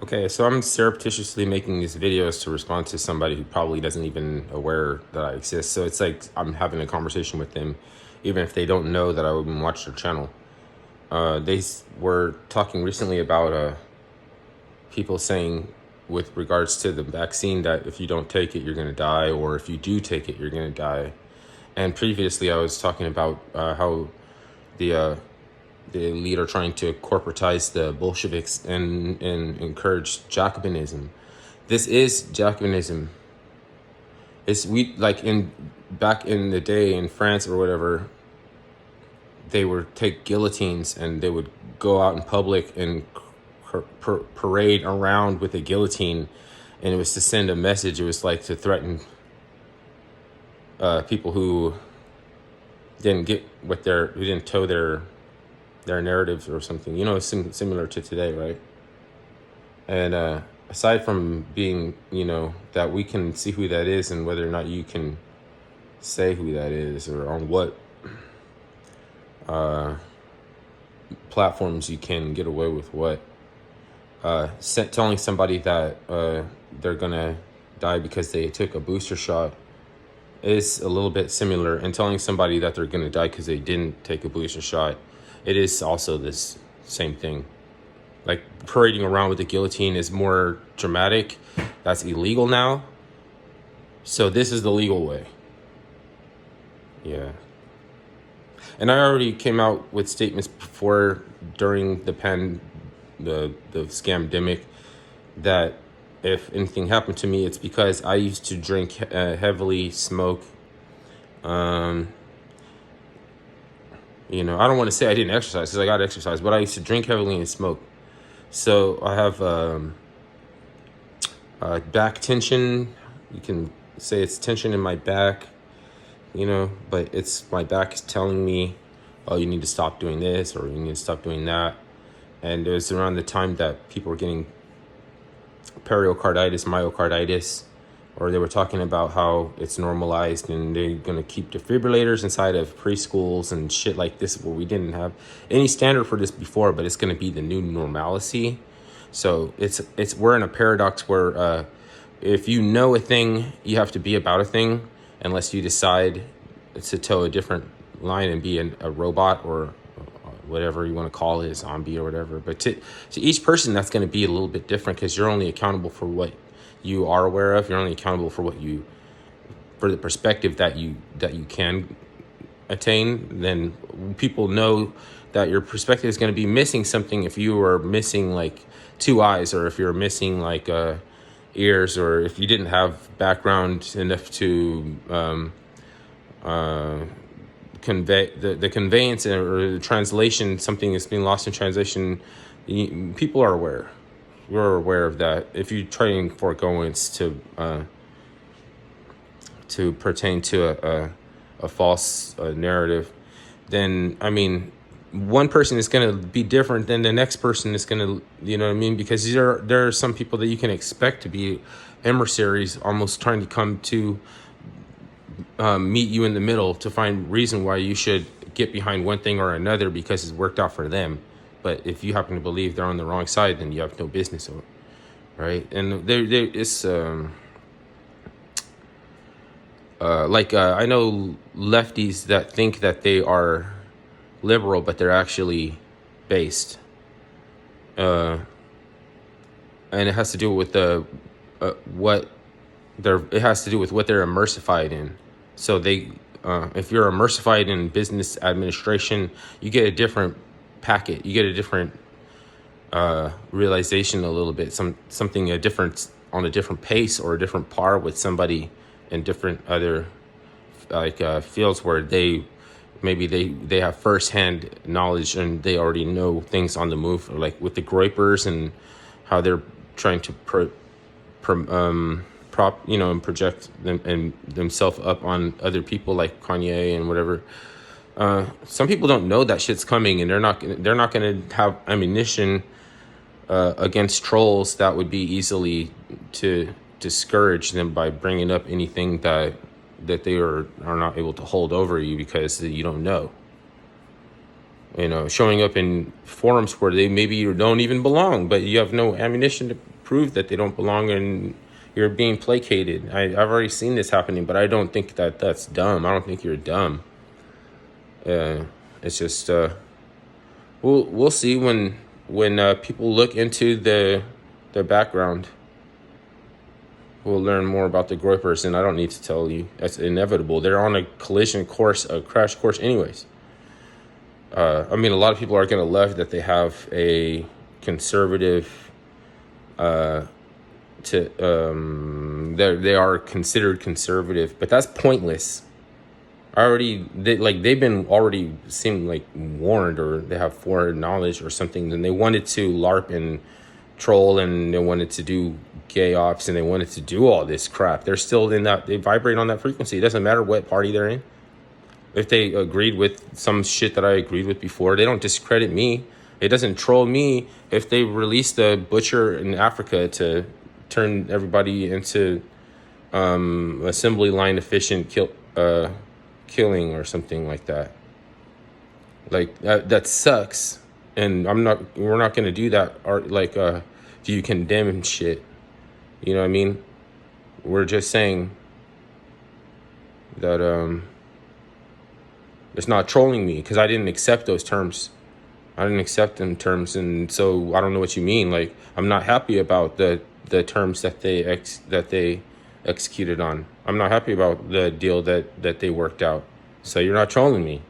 Okay, so I'm surreptitiously making these videos to respond to somebody who probably doesn't even aware that I exist. So it's like I'm having a conversation with them, even if they don't know that I would watch their channel. Were talking recently about people saying, with regards to the vaccine, that if you don't take it, you're going to die, or if you do take it, you're going to die. And previously, I was talking about how the uh, the elite are trying to corporatize the Bolsheviks and encourage Jacobinism. This is Jacobinism. It's we like in back in the day in France or whatever, they would take guillotines and they would go out in public and parade around with a guillotine, and it was to send a message. It was like to threaten people who didn't get who didn't toe their narratives or something. You know, it's similar to today, right? And aside from being, that we can see who that is and whether or not you can say who that is or on what platforms you can get away with what, telling somebody that they're gonna die because they took a booster shot is a little bit similar, and telling somebody that they're gonna die because they didn't take a booster shot, it is also this same thing. Like parading around with the guillotine is more dramatic. That's illegal now. So this is the legal way. Yeah. And I already came out with statements before, during the scamdemic, that if anything happened to me, it's because I used to drink heavily, smoke. I don't want to say I didn't exercise because I got to exercise, but I used to drink heavily and smoke. So I have back tension. You can say it's tension in my back, but it's my back is telling me, oh, you need to stop doing this or you need to stop doing that. And it was around the time that people were getting pericarditis, myocarditis, or they were talking about how it's normalized and they're going to keep defibrillators inside of preschools and shit like this, where we didn't have any standard for this before, but it's going to be the new normalcy. So we're in a paradox where if you know a thing, you have to be about a thing, unless you decide to toe a different line and be a robot or whatever you want to call it, a zombie or whatever. But to each person, that's going to be a little bit different, because you're only accountable for what you are aware of. You're only accountable for for the perspective that you can attain. Then people know that your perspective is going to be missing something if you are missing like two eyes, or if you're missing like ears, or if you didn't have background enough to convey the conveyance or the translation. Something is being lost in translation. People are aware. We're aware of that. If you're trading foregoings to pertain to a false narrative, then one person is going to be different than the next person is going to, because there are some people that you can expect to be emissaries, almost trying to come to meet you in the middle to find reason why you should get behind one thing or another because it's worked out for them. But if you happen to believe they're on the wrong side, then you have no business, right? And it's I know lefties that think that they are liberal, but they're actually based. And it has to do with what they're immersified in. So if you're immersified in business administration, you get a different packet. You get a different realization a little bit, something different on a different pace or a different par with somebody in different other fields where they have firsthand knowledge and they already know things on the move, like with the Groypers and how they're trying to and project themselves up on other people like Kanye and whatever. Some people don't know that shit's coming, and they're not going to have ammunition against trolls that would be easily to discourage them by bringing up anything that they are not able to hold over you because you don't know. showing up in forums where they maybe don't even belong, but you have no ammunition to prove that they don't belong, and you're being placated. I've already seen this happening, but I don't think that that's dumb. I don't think you're dumb. It's just we'll see when people look into their background. We'll learn more about the Groypers, and I don't need to tell you. That's inevitable. They're on a collision course, a crash course anyways. I mean, a lot of people are going to love that they have a conservative, they are considered conservative, but that's pointless. They've been already seem like warned, or they have foreknowledge or something, and they wanted to LARP and troll, and they wanted to do gay ops, and they wanted to do all this crap. They're still in that, they vibrate on that frequency. It doesn't matter what party they're in. If they agreed with some shit that I agreed with before, they don't discredit me. It doesn't troll me if they release the butcher in Africa to turn everybody into assembly line efficient killing or something like that. Like that sucks, and we're not gonna do that. Do you condemn shit? You know what I mean? We're just saying that it's not trolling me because I didn't accept those terms. I didn't accept them terms, and so I don't know what you mean. Like, I'm not happy about the terms that they executed on. I'm not happy about the deal that they worked out. So you're not trolling me.